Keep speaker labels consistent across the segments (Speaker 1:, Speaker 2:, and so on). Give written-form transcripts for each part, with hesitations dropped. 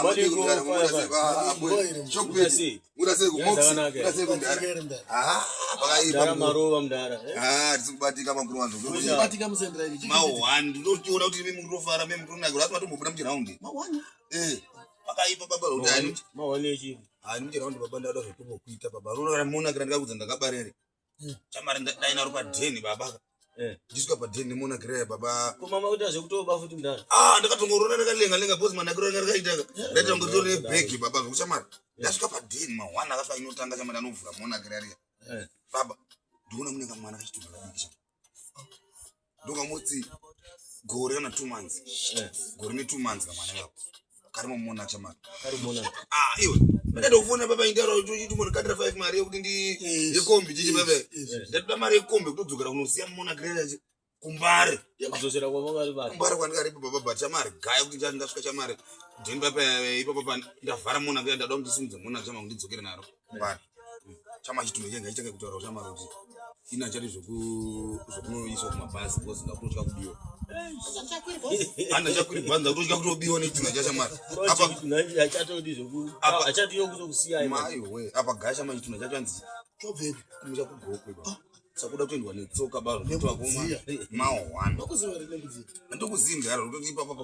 Speaker 1: Body go fire.
Speaker 2: Chokbeti. Mudase go moxie. Mudase go ndara.
Speaker 1: Ndara marova mdara.
Speaker 2: Tisukubatika makuru wantu.
Speaker 3: Tisukubatika musendera ichi.
Speaker 2: Mawani ndochiona kuti mimi murofara mimi murunagura asi matombobuda muchiraundi.
Speaker 3: Mawani.
Speaker 2: Pakaipa baba udani.
Speaker 1: Mawani echi.
Speaker 2: Muchiraundi baba ndada zvotombokuita baba. Unoona muna kana ndakakudza ndakabarere. Chamari ndaina ro padheni baba. Ndiswa padheni muna grey baba.
Speaker 1: Kumama kuti azvokutoba futi mdara.
Speaker 2: Ndakatongorona ndakalenga boss man ndakuranga ndakaita. Ndaita ngotore bag baba kuchamari. Ndasvika padheni mawana akafa inotanga chamari anovhura muna grey. Baba ndiona munenge mwana kachituka kadikisha. Ndokamutsi gore kana 2 months. Gore ne 2 months kamwana kako. Kari mumona chamari.
Speaker 1: Kari mumona.
Speaker 2: Iwe. Ndado kufuna baba indaro kuti mwana kadra 5 mari yokuti ndi yekombi chichi baba. Ndatoda mari yekombi kutodzokera kunosiya muna grade kumbare.
Speaker 1: Yakuzosera kwa mangari baba.
Speaker 2: Kumbare kwandikaripo baba chamari gaya kuti ndasvika chamari. Ndini baba ipapo pa ndavhara muna grade ndado ndisimudze muna chamari ndidzokere naro. Kumbare. Chama chitunge chenga ichenge kutaura chamari kuti ina chati zvokunoiswa kumabhazi because ndakutya kubiwa. Ana chakwiri bhanza kutya kutobiwa netunga chachamari.
Speaker 1: Apa achatodi zvoku. Achati yokuzokusiya
Speaker 2: mai we apa gasha mai tunga chachanzi. Chobvepi kumira kugokwe baba. Sakuda kuendwa netsoka baro ndotwa koma mawana. Ndokuzinga ro kuti papa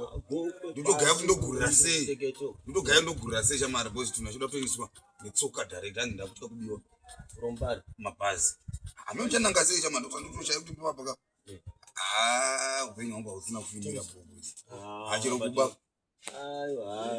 Speaker 2: ndotogaya kundogurira sei. Ndotogaya ndogurira sei chamari because tunga choda kutoiswa netsoka direct and ndakutya kubiwa.
Speaker 1: Rombari
Speaker 2: mapazi. Ameuchananga sei chamari ndotoshaya kuti papa ka. Upenyu hwamba usina kufinira bhuku. Achiro kuba.
Speaker 1: Aiwa.